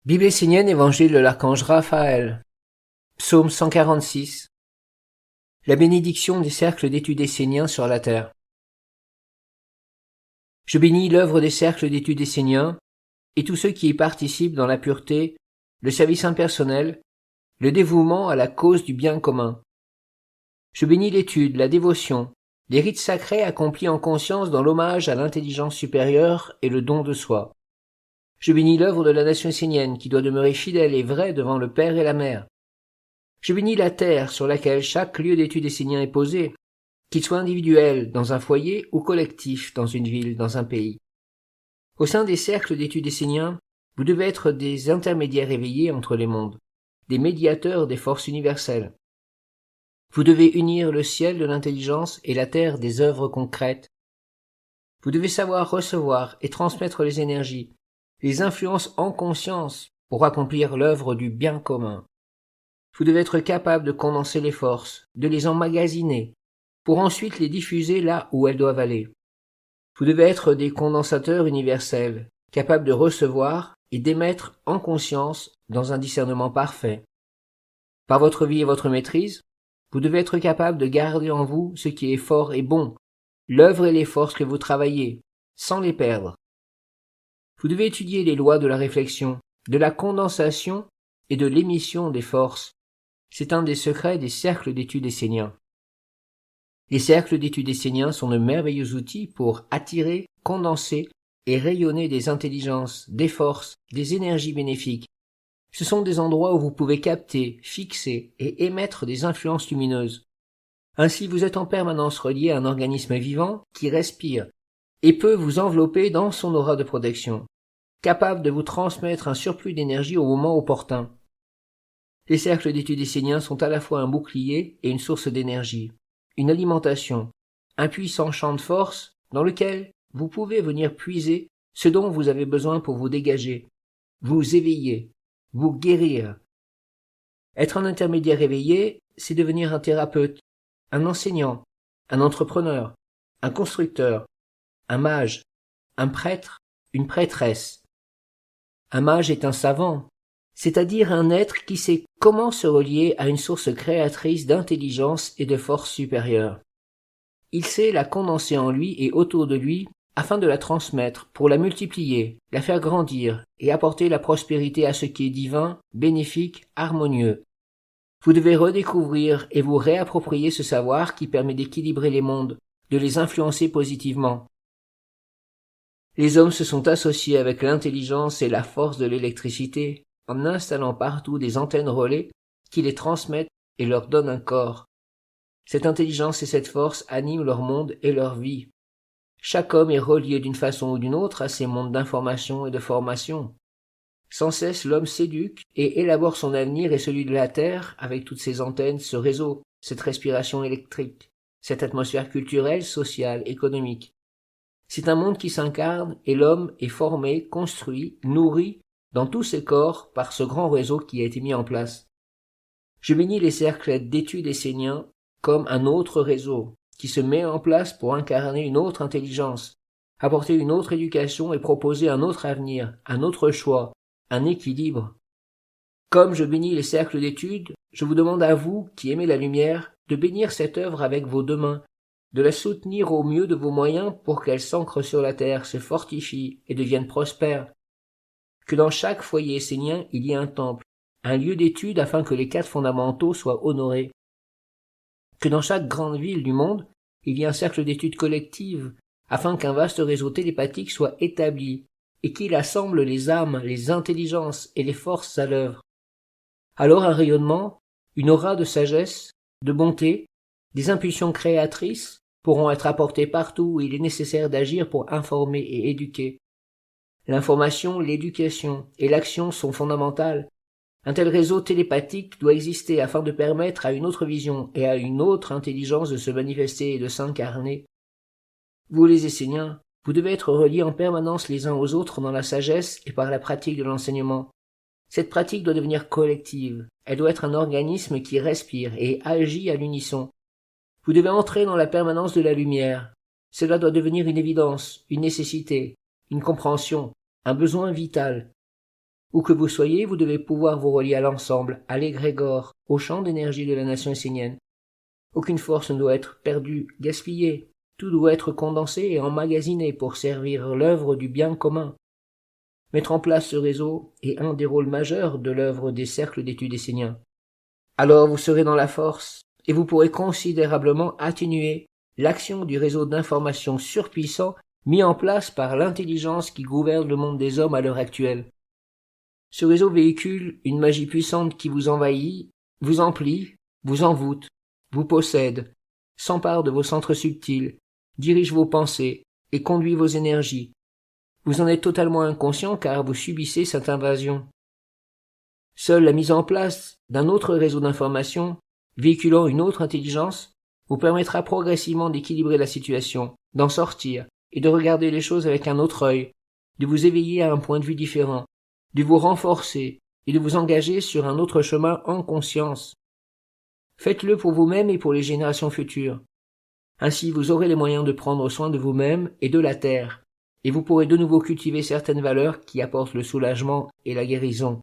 Bible essénienne, Évangile de l'archange Raphaël. Psaume 146. La bénédiction des cercles d'études esséniens sur la terre. Je bénis l'œuvre des cercles d'études esséniens et tous ceux qui y participent dans la pureté, le service impersonnel, le dévouement à la cause du bien commun. Je bénis l'étude, la dévotion, les rites sacrés accomplis en conscience dans l'hommage à l'intelligence supérieure et le don de soi. Je bénis l'œuvre de la nation essénienne qui doit demeurer fidèle et vraie devant le Père et la Mère. Je bénis la terre sur laquelle chaque lieu d'étude essénien est posé, qu'il soit individuel dans un foyer ou collectif dans une ville, dans un pays. Au sein des cercles d'études esséniens, vous devez être des intermédiaires éveillés entre les mondes, des médiateurs des forces universelles. Vous devez unir le ciel de l'intelligence et la terre des œuvres concrètes. Vous devez savoir recevoir et transmettre les énergies, les influences en conscience pour accomplir l'œuvre du bien commun. Vous devez être capable de condenser les forces, de les emmagasiner, pour ensuite les diffuser là où elles doivent aller. Vous devez être des condensateurs universels, capables de recevoir et d'émettre en conscience dans un discernement parfait. Par votre vie et votre maîtrise, vous devez être capable de garder en vous ce qui est fort et bon, l'œuvre et les forces que vous travaillez, sans les perdre. Vous devez étudier les lois de la réflexion, de la condensation et de l'émission des forces. C'est un des secrets des cercles d'études esséniens. Les cercles d'études esséniens sont de merveilleux outils pour attirer, condenser et rayonner des intelligences, des forces, des énergies bénéfiques. Ce sont des endroits où vous pouvez capter, fixer et émettre des influences lumineuses. Ainsi vous êtes en permanence relié à un organisme vivant qui respire et peut vous envelopper dans son aura de protection, capable de vous transmettre un surplus d'énergie au moment opportun. Les cercles d'études esséniens sont à la fois un bouclier et une source d'énergie, une alimentation, un puissant champ de force dans lequel vous pouvez venir puiser ce dont vous avez besoin pour vous dégager, vous éveiller, vous guérir. Être un intermédiaire éveillé, c'est devenir un thérapeute, un enseignant, un entrepreneur, un constructeur, un mage, un prêtre, une prêtresse. Un mage est un savant, c'est-à-dire un être qui sait comment se relier à une source créatrice d'intelligence et de force supérieure. Il sait la condenser en lui et autour de lui afin de la transmettre, pour la multiplier, la faire grandir et apporter la prospérité à ce qui est divin, bénéfique, harmonieux. Vous devez redécouvrir et vous réapproprier ce savoir qui permet d'équilibrer les mondes, de les influencer positivement. Les hommes se sont associés avec l'intelligence et la force de l'électricité en installant partout des antennes relais qui les transmettent et leur donnent un corps. Cette intelligence et cette force animent leur monde et leur vie. Chaque homme est relié d'une façon ou d'une autre à ces mondes d'information et de formation. Sans cesse, l'homme s'éduque et élabore son avenir et celui de la Terre avec toutes ses antennes, ce réseau, cette respiration électrique, cette atmosphère culturelle, sociale, économique. C'est un monde qui s'incarne et l'homme est formé, construit, nourri dans tous ses corps par ce grand réseau qui a été mis en place. Je bénis les cercles d'études esséniens comme un autre réseau qui se met en place pour incarner une autre intelligence, apporter une autre éducation et proposer un autre avenir, un autre choix, un équilibre. Comme je bénis les cercles d'études, je vous demande à vous, qui aimez la lumière, de bénir cette œuvre avec vos deux mains, de la soutenir au mieux de vos moyens pour qu'elle s'ancre sur la terre, se fortifie et devienne prospère. Que dans chaque foyer essénien il y ait un temple, un lieu d'étude afin que les 4 fondamentaux soient honorés. Que dans chaque grande ville du monde, il y ait un cercle d'études collectives, afin qu'un vaste réseau télépathique soit établi, et qu'il assemble les âmes, les intelligences et les forces à l'œuvre. Alors un rayonnement, une aura de sagesse, de bonté, des impulsions créatrices pourront être apportées partout où il est nécessaire d'agir pour informer et éduquer. L'information, l'éducation et l'action sont fondamentales. Un tel réseau télépathique doit exister afin de permettre à une autre vision et à une autre intelligence de se manifester et de s'incarner. Vous les Esséniens, vous devez être reliés en permanence les uns aux autres dans la sagesse et par la pratique de l'enseignement. Cette pratique doit devenir collective, elle doit être un organisme qui respire et agit à l'unisson. Vous devez entrer dans la permanence de la lumière. Cela doit devenir une évidence, une nécessité, une compréhension, un besoin vital. Où que vous soyez, vous devez pouvoir vous relier à l'ensemble, à l'égrégore, au champ d'énergie de la nation essénienne. Aucune force ne doit être perdue, gaspillée. Tout doit être condensé et emmagasiné pour servir l'œuvre du bien commun. Mettre en place ce réseau est un des rôles majeurs de l'œuvre des cercles d'études esséniens. Alors vous serez dans la force et vous pourrez considérablement atténuer l'action du réseau d'information surpuissant mis en place par l'intelligence qui gouverne le monde des hommes à l'heure actuelle. Ce réseau véhicule une magie puissante qui vous envahit, vous emplit, vous envoûte, vous possède, s'empare de vos centres subtils, dirige vos pensées et conduit vos énergies. Vous en êtes totalement inconscient car vous subissez cette invasion. Seule la mise en place d'un autre réseau d'information, véhiculant une autre intelligence, vous permettra progressivement d'équilibrer la situation, d'en sortir et de regarder les choses avec un autre œil, de vous éveiller à un point de vue différent, de vous renforcer et de vous engager sur un autre chemin en conscience. Faites-le pour vous-même et pour les générations futures. Ainsi vous aurez les moyens de prendre soin de vous-même et de la terre, et vous pourrez de nouveau cultiver certaines valeurs qui apportent le soulagement et la guérison.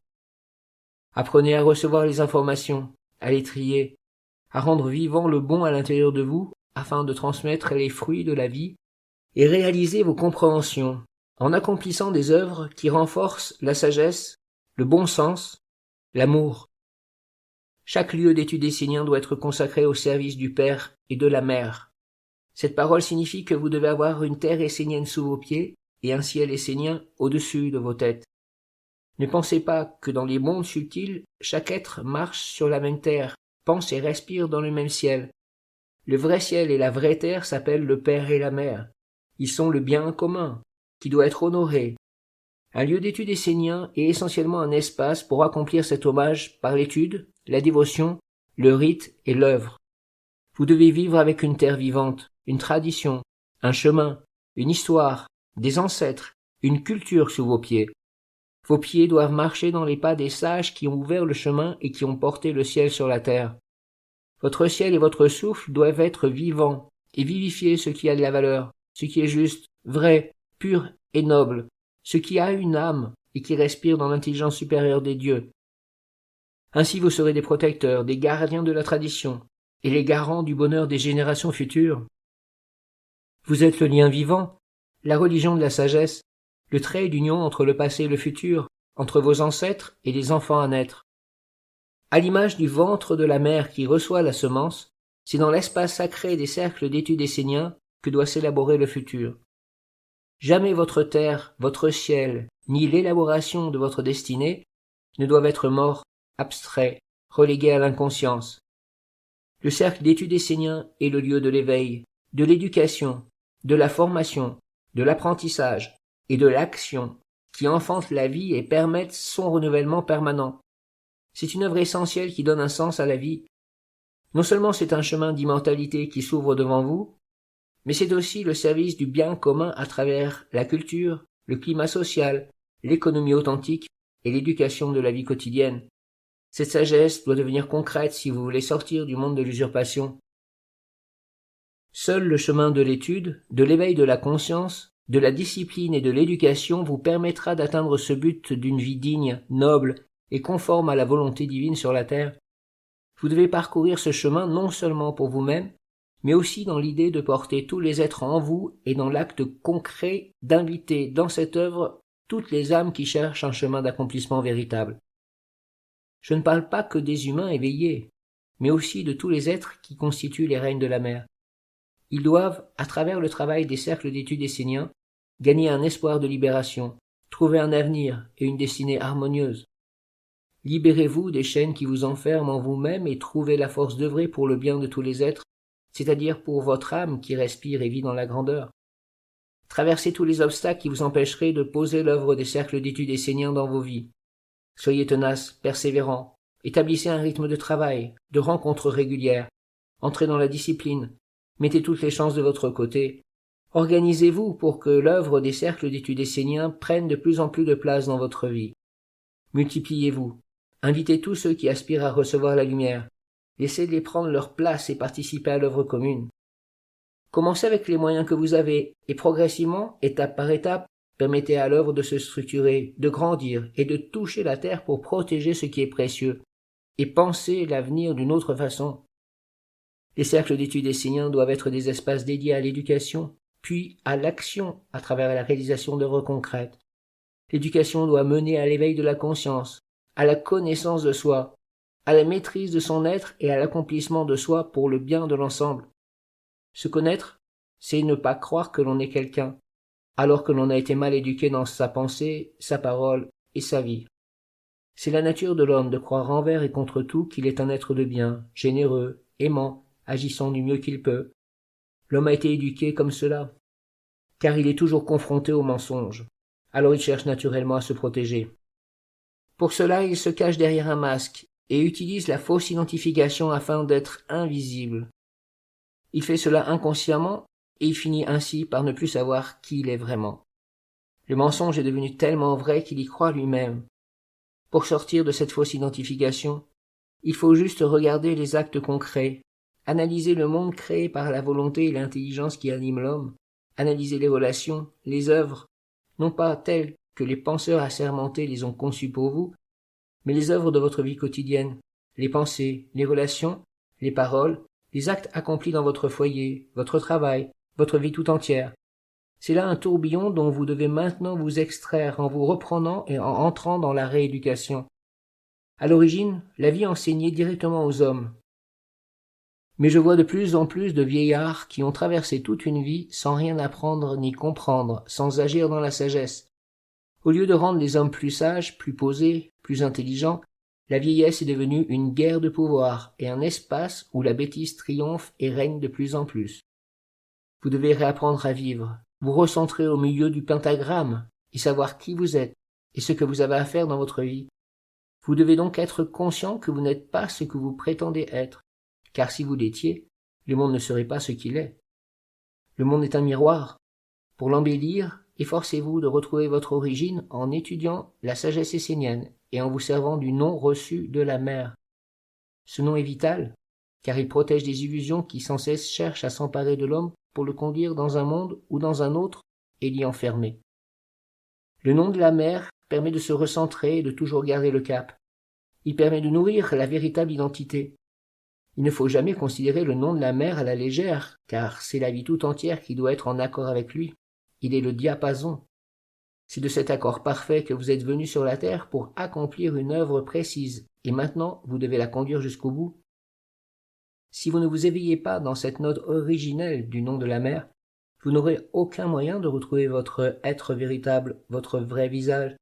Apprenez à recevoir les informations, à les trier, à rendre vivant le bon à l'intérieur de vous afin de transmettre les fruits de la vie et réaliser vos compréhensions en accomplissant des œuvres qui renforcent la sagesse, le bon sens, l'amour. Chaque lieu d'étude essénien doit être consacré au service du Père et de la Mère. Cette parole signifie que vous devez avoir une terre essénienne sous vos pieds et un ciel essénien au-dessus de vos têtes. Ne pensez pas que dans les mondes subtils, chaque être marche sur la même terre, pense et respire dans le même ciel. Le vrai ciel et la vraie terre s'appellent le Père et la Mère. Ils sont le bien commun, qui doit être honoré. Un lieu d'étude essénien est essentiellement un espace pour accomplir cet hommage par l'étude, la dévotion, le rite et l'œuvre. Vous devez vivre avec une terre vivante, une tradition, un chemin, une histoire, des ancêtres, une culture sous vos pieds. Vos pieds doivent marcher dans les pas des sages qui ont ouvert le chemin et qui ont porté le ciel sur la terre. Votre ciel et votre souffle doivent être vivants et vivifier ce qui a de la valeur, ce qui est juste, vrai, pur et noble, ce qui a une âme et qui respire dans l'intelligence supérieure des dieux. Ainsi vous serez des protecteurs, des gardiens de la tradition et les garants du bonheur des générations futures. Vous êtes le lien vivant, la religion de la sagesse, le trait d'union entre le passé et le futur, entre vos ancêtres et les enfants à naître. À l'image du ventre de la mère qui reçoit la semence, c'est dans l'espace sacré des cercles d'études esséniens que doit s'élaborer le futur. Jamais votre terre, votre ciel, ni l'élaboration de votre destinée ne doivent être morts, abstraits, relégués à l'inconscience. Le cercle d'études esséniens est le lieu de l'éveil, de l'éducation, de la formation, de l'apprentissage et de l'action qui enfantent la vie et permettent son renouvellement permanent. C'est une œuvre essentielle qui donne un sens à la vie. Non seulement c'est un chemin d'immortalité qui s'ouvre devant vous, mais c'est aussi le service du bien commun à travers la culture, le climat social, l'économie authentique et l'éducation de la vie quotidienne. Cette sagesse doit devenir concrète si vous voulez sortir du monde de l'usurpation. Seul le chemin de l'étude, de l'éveil de la conscience, de la discipline et de l'éducation vous permettra d'atteindre ce but d'une vie digne, noble et conforme à la volonté divine sur la terre. Vous devez parcourir ce chemin non seulement pour vous-même, mais aussi dans l'idée de porter tous les êtres en vous et dans l'acte concret d'inviter dans cette œuvre toutes les âmes qui cherchent un chemin d'accomplissement véritable. Je ne parle pas que des humains éveillés, mais aussi de tous les êtres qui constituent les règnes de la mer. Ils doivent, à travers le travail des cercles d'études esséniens, gagner un espoir de libération, trouver un avenir et une destinée harmonieuse. Libérez-vous des chaînes qui vous enferment en vous-même et trouvez la force d'œuvrer pour le bien de tous les êtres, c'est-à-dire pour votre âme qui respire et vit dans la grandeur. Traversez tous les obstacles qui vous empêcheraient de poser l'œuvre des cercles d'études esséniens dans vos vies. Soyez tenaces, persévérants, établissez un rythme de travail, de rencontres régulières, entrez dans la discipline, mettez toutes les chances de votre côté. Organisez-vous pour que l'œuvre des cercles d'études esséniens prenne de plus en plus de place dans votre vie. Multipliez-vous, invitez tous ceux qui aspirent à recevoir la lumière, laissez-les prendre leur place et participer à l'œuvre commune. Commencez avec les moyens que vous avez et progressivement, étape par étape, permettez à l'œuvre de se structurer, de grandir et de toucher la terre pour protéger ce qui est précieux, et penser l'avenir d'une autre façon. Les cercles d'études esséniens doivent être des espaces dédiés à l'éducation, puis à l'action à travers la réalisation d'œuvres concrètes. L'éducation doit mener à l'éveil de la conscience, à la connaissance de soi, à la maîtrise de son être et à l'accomplissement de soi pour le bien de l'ensemble. Se connaître, c'est ne pas croire que l'on est quelqu'un, alors que l'on a été mal éduqué dans sa pensée, sa parole et sa vie. C'est la nature de l'homme de croire envers et contre tout qu'il est un être de bien, généreux, aimant, agissant du mieux qu'il peut. L'homme a été éduqué comme cela, car il est toujours confronté au mensonge. Alors il cherche naturellement à se protéger. Pour cela, il se cache derrière un masque et utilise la fausse identification afin d'être invisible. Il fait cela inconsciemment et il finit ainsi par ne plus savoir qui il est vraiment. Le mensonge est devenu tellement vrai qu'il y croit lui-même. Pour sortir de cette fausse identification, il faut juste regarder les actes concrets, analyser le monde créé par la volonté et l'intelligence qui animent l'homme, analyser les relations, les œuvres, non pas telles que les penseurs assermentés les ont conçues pour vous, mais les œuvres de votre vie quotidienne, les pensées, les relations, les paroles, les actes accomplis dans votre foyer, votre travail, votre vie tout entière. C'est là un tourbillon dont vous devez maintenant vous extraire en vous reprenant et en entrant dans la rééducation. À l'origine, la vie enseignait directement aux hommes. Mais je vois de plus en plus de vieillards qui ont traversé toute une vie sans rien apprendre ni comprendre, sans agir dans la sagesse. Au lieu de rendre les hommes plus sages, plus posés, plus intelligents, la vieillesse est devenue une guerre de pouvoir et un espace où la bêtise triomphe et règne de plus en plus. Vous devez réapprendre à vivre, vous recentrer au milieu du pentagramme et savoir qui vous êtes et ce que vous avez à faire dans votre vie. Vous devez donc être conscient que vous n'êtes pas ce que vous prétendez être, car si vous l'étiez, le monde ne serait pas ce qu'il est. Le monde est un miroir. Pour l'embellir, efforcez-vous de retrouver votre origine en étudiant la sagesse essénienne et en vous servant du nom reçu de la mère. Ce nom est vital, car il protège des illusions qui sans cesse cherchent à s'emparer de l'homme pour le conduire dans un monde ou dans un autre et l'y enfermer. Le nom de la mère permet de se recentrer et de toujours garder le cap. Il permet de nourrir la véritable identité. Il ne faut jamais considérer le nom de la mère à la légère, car c'est la vie tout entière qui doit être en accord avec lui. Il est le diapason. C'est de cet accord parfait que vous êtes venu sur la terre pour accomplir une œuvre précise, et maintenant vous devez la conduire jusqu'au bout. Si vous ne vous éveillez pas dans cette note originelle du nom de la mère, vous n'aurez aucun moyen de retrouver votre être véritable, votre vrai visage,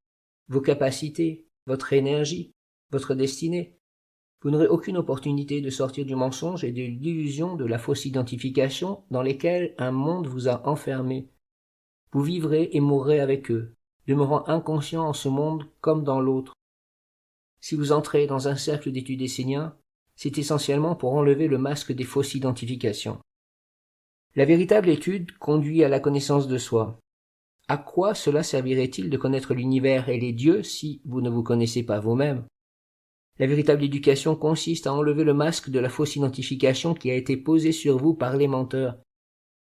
vos capacités, votre énergie, votre destinée. Vous n'aurez aucune opportunité de sortir du mensonge et de l'illusion de la fausse identification dans lesquelles un monde vous a enfermé. Vous vivrez et mourrez avec eux, demeurant inconscient en ce monde comme dans l'autre. Si vous entrez dans un cercle d'études esséniens, c'est essentiellement pour enlever le masque des fausses identifications. La véritable étude conduit à la connaissance de soi. À quoi cela servirait-il de connaître l'univers et les dieux si vous ne vous connaissez pas vous-même? La véritable éducation consiste à enlever le masque de la fausse identification qui a été posé sur vous par les menteurs.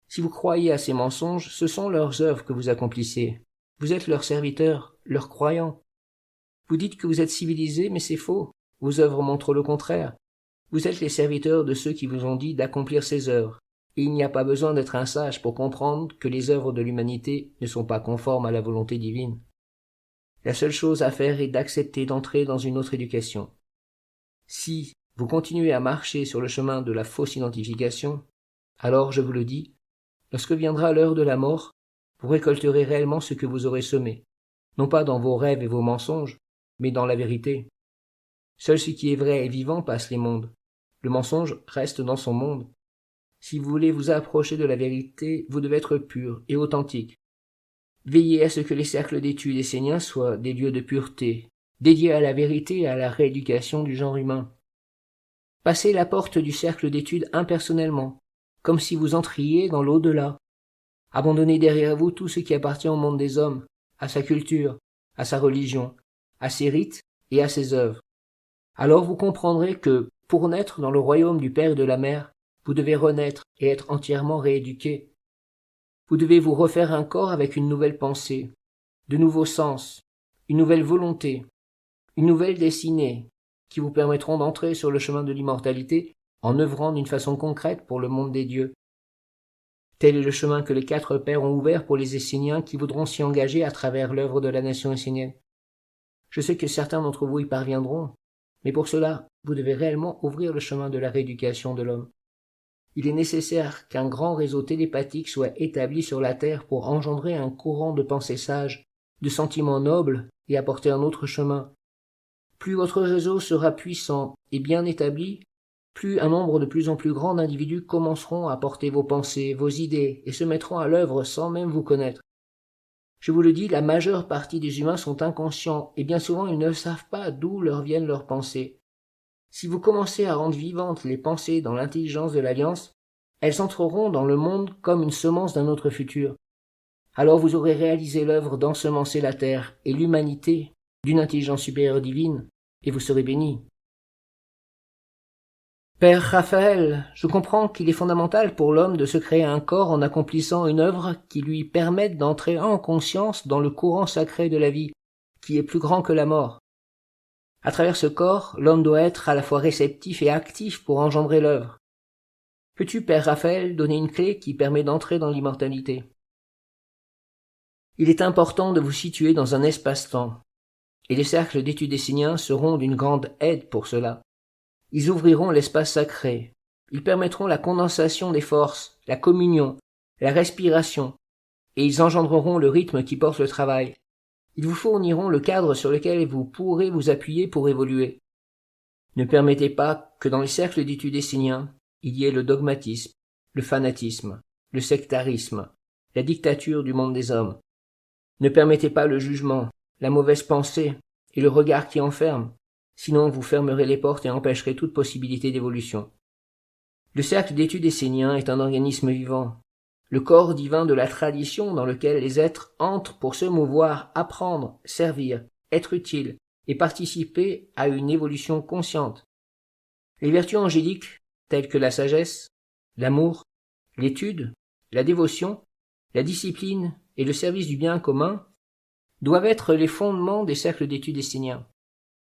Si vous croyez à ces mensonges, ce sont leurs œuvres que vous accomplissez. Vous êtes leurs serviteurs, leurs croyants. Vous dites que vous êtes civilisés, mais c'est faux. Vos œuvres montrent le contraire. Vous êtes les serviteurs de ceux qui vous ont dit d'accomplir ces œuvres. Et il n'y a pas besoin d'être un sage pour comprendre que les œuvres de l'humanité ne sont pas conformes à la volonté divine. La seule chose à faire est d'accepter d'entrer dans une autre éducation. Si vous continuez à marcher sur le chemin de la fausse identification, alors, je vous le dis, lorsque viendra l'heure de la mort, vous récolterez réellement ce que vous aurez semé, non pas dans vos rêves et vos mensonges, mais dans la vérité. Seul ce qui est vrai et vivant passe les mondes. Le mensonge reste dans son monde. Si vous voulez vous approcher de la vérité, vous devez être pur et authentique. Veillez à ce que les cercles d'études esséniens soient des lieux de pureté, dédiés à la vérité et à la rééducation du genre humain. Passez la porte du cercle d'études impersonnellement, comme si vous entriez dans l'au-delà. Abandonnez derrière vous tout ce qui appartient au monde des hommes, à sa culture, à sa religion, à ses rites et à ses œuvres. Alors vous comprendrez que, pour naître dans le royaume du Père et de la Mère, vous devez renaître et être entièrement rééduqué. Vous devez vous refaire un corps avec une nouvelle pensée, de nouveaux sens, une nouvelle volonté, une nouvelle destinée, qui vous permettront d'entrer sur le chemin de l'immortalité en œuvrant d'une façon concrète pour le monde des dieux. Tel est le chemin que les 4 pères ont ouvert pour les Esséniens qui voudront s'y engager à travers l'œuvre de la nation essénienne. Je sais que certains d'entre vous y parviendront, mais pour cela, vous devez réellement ouvrir le chemin de la rééducation de l'homme. Il est nécessaire qu'un grand réseau télépathique soit établi sur la Terre pour engendrer un courant de pensée sage, de sentiments nobles et apporter un autre chemin. Plus votre réseau sera puissant et bien établi, plus un nombre de plus en plus grand d'individus commenceront à porter vos pensées, vos idées, et se mettront à l'œuvre sans même vous connaître. Je vous le dis, la majeure partie des humains sont inconscients, et bien souvent ils ne savent pas d'où leur viennent leurs pensées. Si vous commencez à rendre vivantes les pensées dans l'intelligence de l'Alliance, elles entreront dans le monde comme une semence d'un autre futur. Alors vous aurez réalisé l'œuvre d'ensemencer la terre et l'humanité d'une intelligence supérieure divine, et vous serez bénis. Père Raphaël, je comprends qu'il est fondamental pour l'homme de se créer un corps en accomplissant une œuvre qui lui permette d'entrer en conscience dans le courant sacré de la vie, qui est plus grand que la mort. À travers ce corps, l'homme doit être à la fois réceptif et actif pour engendrer l'œuvre. Peux-tu, Père Raphaël, donner une clé qui permet d'entrer dans l'immortalité? Il est important de vous situer dans un espace-temps, et les cercles d'études esséniens seront d'une grande aide pour cela. Ils ouvriront l'espace sacré, ils permettront la condensation des forces, la communion, la respiration, et ils engendreront le rythme qui porte le travail. Ils vous fourniront le cadre sur lequel vous pourrez vous appuyer pour évoluer. Ne permettez pas que dans les cercles d'études esséniens, il y ait le dogmatisme, le fanatisme, le sectarisme, la dictature du monde des hommes. Ne permettez pas le jugement, la mauvaise pensée et le regard qui enferme, sinon vous fermerez les portes et empêcherez toute possibilité d'évolution. Le cercle d'études esséniens est un organisme vivant, le corps divin de la tradition dans lequel les êtres entrent pour se mouvoir, apprendre, servir, être utiles et participer à une évolution consciente. Les vertus angéliques, telles que la sagesse, l'amour, l'étude, la dévotion, la discipline et le service du bien commun, doivent être les fondements des cercles d'études esséniens.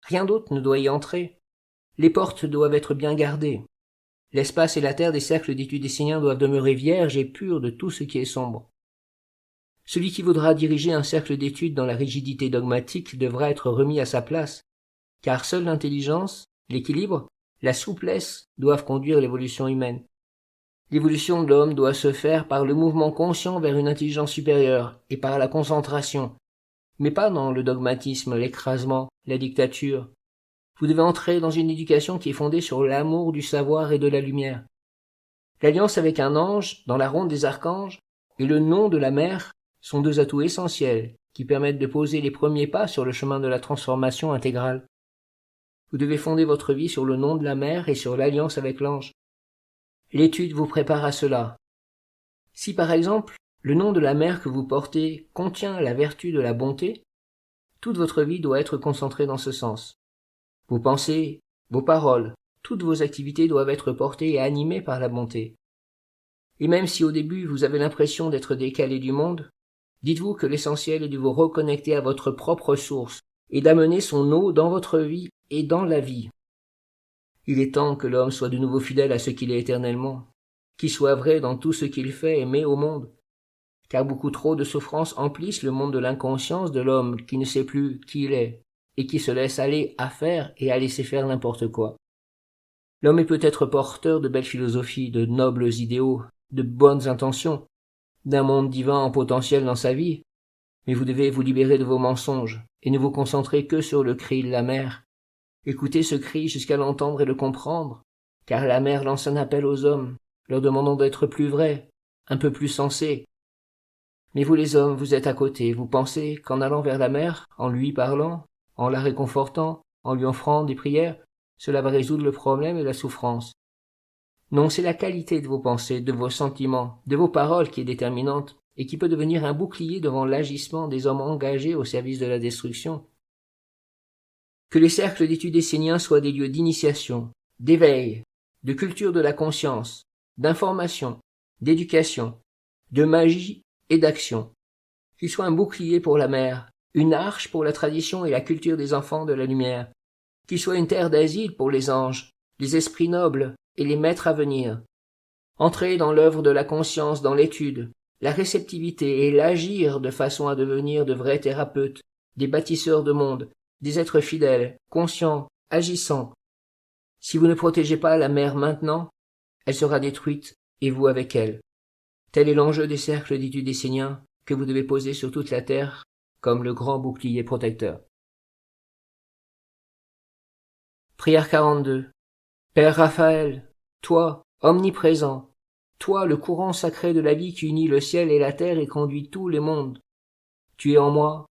Rien d'autre ne doit y entrer. Les portes doivent être bien gardées. L'espace et la terre des cercles d'études esséniens doivent demeurer vierges et purs de tout ce qui est sombre. Celui qui voudra diriger un cercle d'études dans la rigidité dogmatique devra être remis à sa place, car seule l'intelligence, l'équilibre, la souplesse doivent conduire l'évolution humaine. L'évolution de l'homme doit se faire par le mouvement conscient vers une intelligence supérieure et par la concentration, mais pas dans le dogmatisme, l'écrasement, la dictature. Vous devez entrer dans une éducation qui est fondée sur l'amour du savoir et de la lumière. L'alliance avec un ange, dans la ronde des archanges, et le nom de la mère sont 2 atouts essentiels qui permettent de poser les premiers pas sur le chemin de la transformation intégrale. Vous devez fonder votre vie sur le nom de la mère et sur l'alliance avec l'ange. L'étude vous prépare à cela. Si par exemple, le nom de la mère que vous portez contient la vertu de la bonté, toute votre vie doit être concentrée dans ce sens. Vos pensées, vos paroles, toutes vos activités doivent être portées et animées par la bonté. Et même si au début vous avez l'impression d'être décalé du monde, dites-vous que l'essentiel est de vous reconnecter à votre propre source et d'amener son eau dans votre vie et dans la vie. Il est temps que l'homme soit de nouveau fidèle à ce qu'il est éternellement, qu'il soit vrai dans tout ce qu'il fait et met au monde, car beaucoup trop de souffrances emplissent le monde de l'inconscience de l'homme qui ne sait plus qui il est, et qui se laisse aller à faire et à laisser faire n'importe quoi. L'homme est peut-être porteur de belles philosophies, de nobles idéaux, de bonnes intentions, d'un monde divin en potentiel dans sa vie, mais vous devez vous libérer de vos mensonges, et ne vous concentrer que sur le cri de la mère. Écoutez ce cri jusqu'à l'entendre et le comprendre, car la mère lance un appel aux hommes, leur demandant d'être plus vrais, un peu plus sensés. Mais vous les hommes, vous êtes à côté, vous pensez qu'en allant vers la mère, en lui parlant, en la réconfortant, en lui offrant des prières, cela va résoudre le problème et la souffrance. Non, c'est la qualité de vos pensées, de vos sentiments, de vos paroles qui est déterminante et qui peut devenir un bouclier devant l'agissement des hommes engagés au service de la destruction. Que les cercles d'études esséniens soient des lieux d'initiation, d'éveil, de culture de la conscience, d'information, d'éducation, de magie et d'action. qu'il soit un bouclier pour la mer, une arche pour la tradition et la culture des enfants de la lumière, qu'il soit une terre d'asile pour les anges, les esprits nobles et les maîtres à venir. Entrer dans l'œuvre de la conscience, dans l'étude, la réceptivité et l'agir de façon à devenir de vrais thérapeutes, des bâtisseurs de monde, des êtres fidèles, conscients, agissants. Si vous ne protégez pas la mer maintenant, elle sera détruite, et vous avec elle. Tel est l'enjeu des cercles d'études esséniens que vous devez poser sur toute la terre comme le grand bouclier protecteur. Prière 42. Père Raphaël, toi, omniprésent, toi, le courant sacré de la vie qui unit le ciel et la terre et conduit tous les mondes, tu es en moi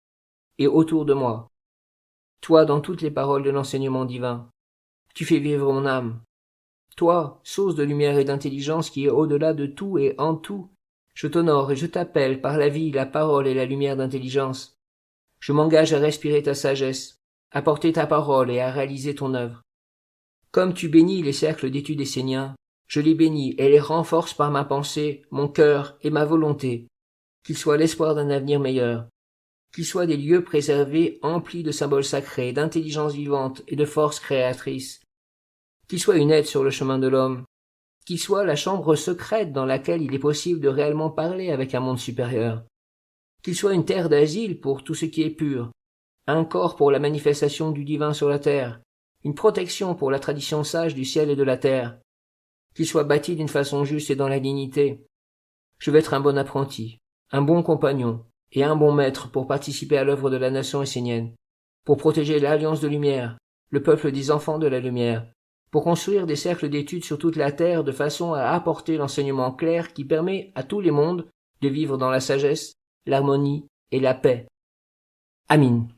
et autour de moi. Toi, dans toutes les paroles de l'enseignement divin, tu fais vivre mon âme. Toi, source de lumière et d'intelligence qui est au-delà de tout et en tout, je t'honore et je t'appelle par la vie, la parole et la lumière d'intelligence. Je m'engage à respirer ta sagesse, à porter ta parole et à réaliser ton œuvre. Comme tu bénis les cercles d'études esséniens, je les bénis et les renforce par ma pensée, mon cœur et ma volonté, qu'ils soient l'espoir d'un avenir meilleur, qu'ils soient des lieux préservés emplis de symboles sacrés, d'intelligence vivante et de force créatrice, qu'ils soient une aide sur le chemin de l'homme, qu'ils soient la chambre secrète dans laquelle il est possible de réellement parler avec un monde supérieur, qu'ils soient une terre d'asile pour tout ce qui est pur, un corps pour la manifestation du divin sur la terre, une protection pour la tradition sage du ciel et de la terre, qu'il soit bâti d'une façon juste et dans la dignité. Je veux être un bon apprenti, un bon compagnon et un bon maître pour participer à l'œuvre de la nation essénienne, pour protéger l'alliance de lumière, le peuple des enfants de la lumière, pour construire des cercles d'études sur toute la terre de façon à apporter l'enseignement clair qui permet à tous les mondes de vivre dans la sagesse, l'harmonie et la paix. Amin.